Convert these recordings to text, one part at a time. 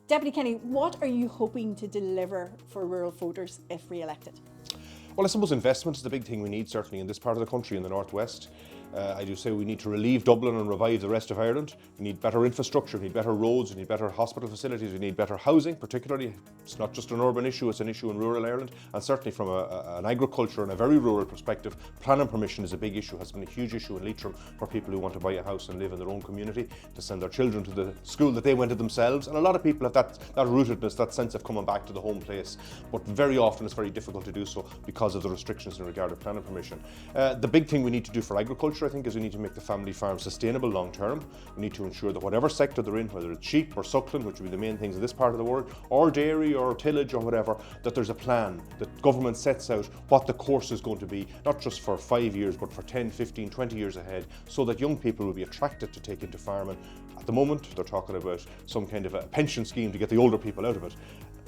Deputy Kenny, what are you hoping to deliver for rural voters if re-elected? Well, I suppose investment is the big thing we need, certainly in this part of the country, in the northwest. I do say we need to relieve Dublin and revive the rest of Ireland. We need better infrastructure, we need better roads, we need better hospital facilities, we need better housing, particularly. It's not just an urban issue, it's an issue in rural Ireland. And certainly from an agriculture and a very rural perspective, planning permission is a big issue, has been a huge issue in Leitrim for people who want to buy a house and live in their own community, to send their children to the school that they went to themselves. And a lot of people have that rootedness, that sense of coming back to the home place. But very often it's very difficult to do so because of the restrictions in regard to planning permission. The big thing we need to do for agriculture, I think, is we need to make the family farm sustainable long term. We need to ensure that whatever sector they're in, whether it's sheep or suckling, which would be the main things in this part of the world, or dairy or tillage or whatever, that there's a plan, that government sets out what the course is going to be, not just for 5 years, but for 10, 15, 20 years ahead, so that young people will be attracted to take into farming. At the moment, they're talking about some kind of a pension scheme to get the older people out of it.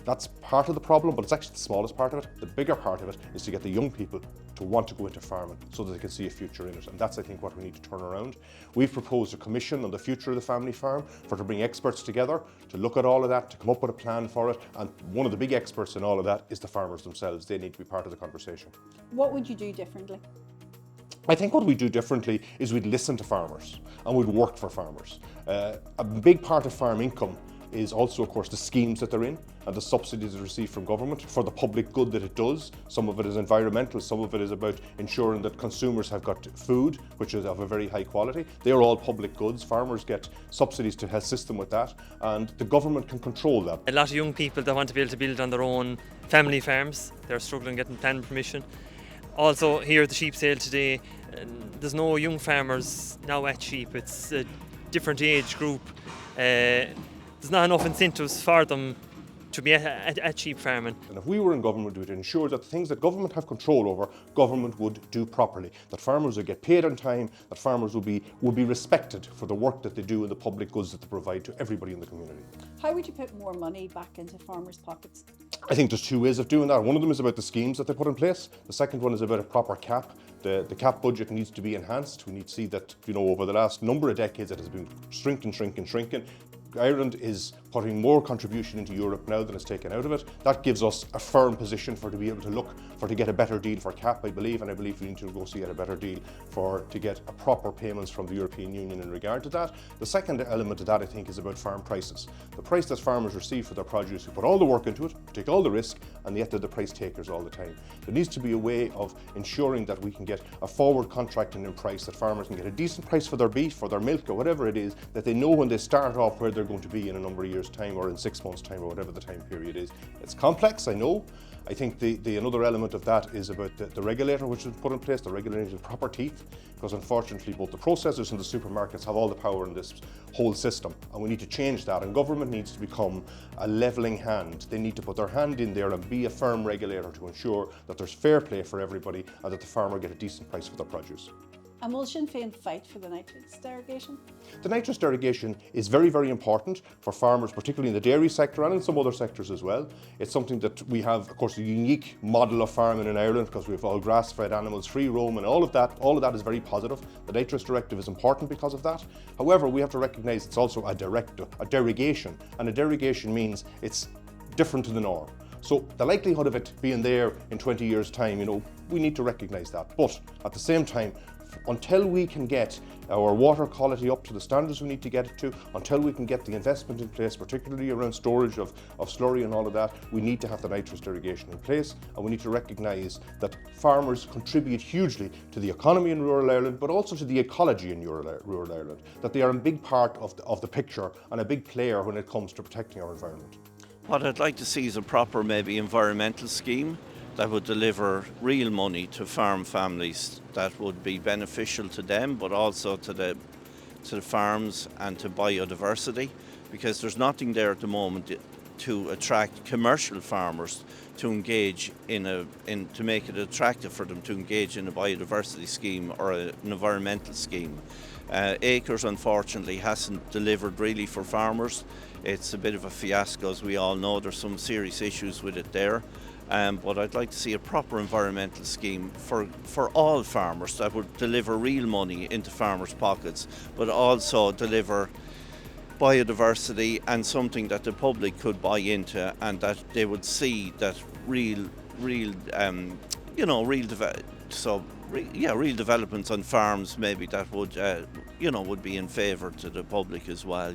That's part of the problem, but it's actually the smallest part of it. The bigger part of it is to get the young people to want to go into farming so that they can see a future in it. And that's, I think, what we need to turn around. We've proposed a commission on the future of the family farm to bring experts together, to look at all of that, to come up with a plan for it. And one of the big experts in all of that is the farmers themselves. They need to be part of the conversation. What would you do differently? I think what we do differently is we'd listen to farmers and we'd work for farmers. A big part of farm income is also, of course, the schemes that they're in and the subsidies they receive from government for the public good that it does. Some of it is environmental, some of it is about ensuring that consumers have got food, which is of a very high quality. They are all public goods. Farmers get subsidies to assist them with that, and the government can control that. A lot of young people that want to be able to build on their own family farms, they're struggling getting planning permission. Also, here at the sheep sale today, there's no young farmers now at sheep. It's a different age group. There's not enough incentives for them to be at sheep farming. And if we were in government, we would ensure that the things that government have control over, government would do properly. That farmers would get paid on time, that farmers would be respected for the work that they do and the public goods that they provide to everybody in the community. How would you put more money back into farmers' pockets? I think there's two ways of doing that. One of them is about the schemes that they put in place. The second one is about a proper cap. The cap budget needs to be enhanced. We need to see that, over the last number of decades it has been shrinking. Ireland is putting more contribution into Europe now than it's taken out of it. That gives us a firm position to be able to look to get a better deal for CAP, I believe, and I believe we need to negotiate a better deal to get a proper payments from the European Union in regard to that. The second element of that, I think, is about farm prices. The price that farmers receive for their produce, who put all the work into it, take all the risk, and yet they're the price takers all the time. There needs to be a way of ensuring that we can get a forward contracting in price, that farmers can get a decent price for their beef, for their milk, or whatever it is, that they know when they start off where they're going to be in a number of years' time, or in 6 months' time, or whatever the time period is. It's complex, I know. I think the another element of that is about the regulator which is put in place, the regulator needs proper teeth, because unfortunately both the processors and the supermarkets have all the power in this whole system, and we need to change that, and government needs to become a levelling hand. They need to put their hand in there and be a firm regulator to ensure that there's fair play for everybody and that the farmer get a decent price for their produce. And will Sinn Féin fight for the nitrate derogation? The nitrate derogation is very, very important for farmers, particularly in the dairy sector and in some other sectors as well. It's something that we have, of course, a unique model of farming in Ireland because we have all grass-fed animals, free roam, and all of that is very positive. The nitrate directive is important because of that. However, we have to recognise it's also a derogation, and a derogation means it's different to the norm. So the likelihood of it being there in 20 years' time, we need to recognise that. But at the same time, until we can get our water quality up to the standards we need to get it to, until we can get the investment in place, particularly around storage of slurry and all of that, we need to have the nitrate derogation in place, and we need to recognise that farmers contribute hugely to the economy in rural Ireland, but also to the ecology in rural Ireland, that they are a big part of the picture and a big player when it comes to protecting our environment. What I'd like to see is a proper maybe environmental scheme that would deliver real money to farm families that would be beneficial to them, but also to the farms and to biodiversity, because there's nothing there at the moment to attract commercial farmers to engage to make it attractive for them to engage in a biodiversity scheme or an environmental scheme. Acres, unfortunately, hasn't delivered really for farmers. It's a bit of a fiasco, as we all know. There's some serious issues with it there. But I'd like to see a proper environmental scheme for all farmers that would deliver real money into farmers' pockets, but also deliver biodiversity and something that the public could buy into, and that they would see that real developments on farms maybe that would would be in favour to the public as well,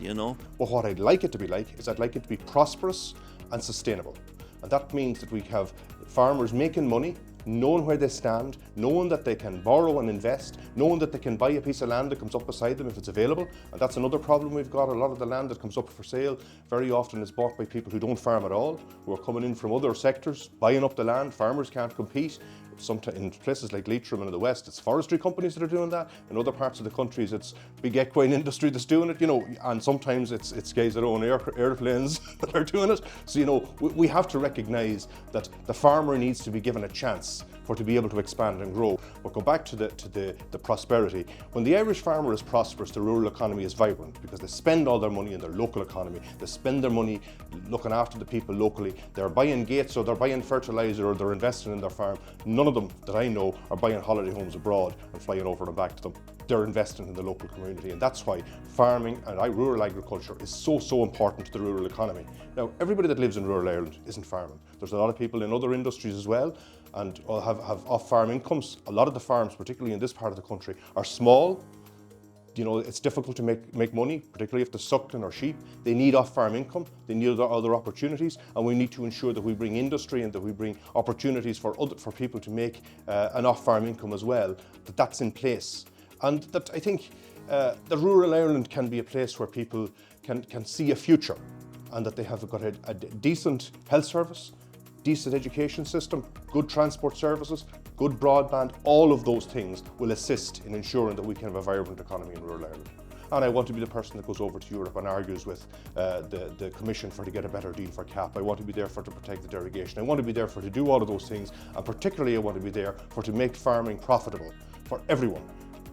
But what I'd like it to be like is I'd like it to be prosperous and sustainable. And that means that we have farmers making money, knowing where they stand, knowing that they can borrow and invest, knowing that they can buy a piece of land that comes up beside them if it's available. And that's another problem we've got. A lot of the land that comes up for sale very often is bought by people who don't farm at all, who are coming in from other sectors, buying up the land. Farmers can't compete. Sometimes in places like Leitrim and in the west, it's forestry companies that are doing that. In other parts of the countries, it's big equine industry that's doing it, and sometimes it's guys that own airplanes that are doing it. So, we have to recognise that the farmer needs to be given a chance to be able to expand and grow. But go back to the prosperity. When the Irish farmer is prosperous, the rural economy is vibrant because they spend all their money in their local economy. They spend their money looking after the people locally. They're buying gates or they're buying fertiliser or they're investing in their farm. None of them that I know are buying holiday homes abroad and flying over and back to them. They're investing in the local community, and that's why farming and rural agriculture is so important to the rural economy. Now, everybody that lives in rural Ireland isn't farming. There's a lot of people in other industries as well and have off-farm incomes. A lot of the farms, particularly in this part of the country, are small. It's difficult to make money, particularly if they're suckling or sheep. They need off-farm income, they need other opportunities, and we need to ensure that we bring industry and that we bring opportunities for people to make an off-farm income as well, that's in place. And that I think the rural Ireland can be a place where people can see a future, and that they have got a decent health service, decent education system, good transport services, good broadband. All of those things will assist in ensuring that we can have a vibrant economy in rural Ireland. And I want to be the person that goes over to Europe and argues with the Commission to get a better deal for CAP. I want to be there to protect the derogation. I want to be there to do all of those things, and particularly I want to be there to make farming profitable for everyone,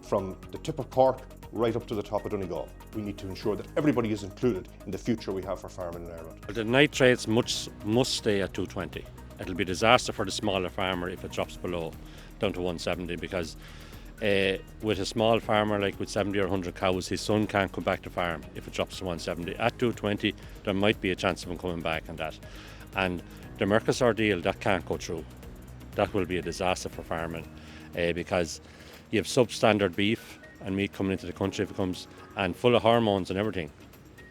from the tip of Cork right up to the top of Donegal. We need to ensure that everybody is included in the future we have for farming in Ireland. The nitrates must stay at 220. It'll be a disaster for the smaller farmer if it drops down to 170, because with a small farmer like with 70 or 100 cows, his son can't come back to farm if it drops to 170. At 220, there might be a chance of him coming back on that. And the Mercosur deal, that can't go through. That will be a disaster for farming because you have substandard beef and meat coming into the country if it comes, and full of hormones and everything,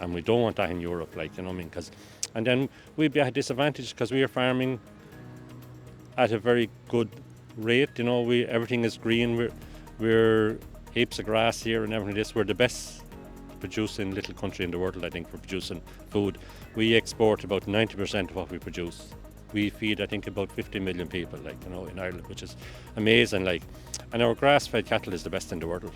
and we don't want that in Europe, and then we'd be at a disadvantage because we are farming at a very good rate. Everything is green. We're heaps of grass here and everything. We're the best producing little country in the world, I think, for producing food. We export about 90% of what we produce. We feed, I think, about 50 million people, in Ireland, which is amazing, and our grass-fed cattle is the best in the world.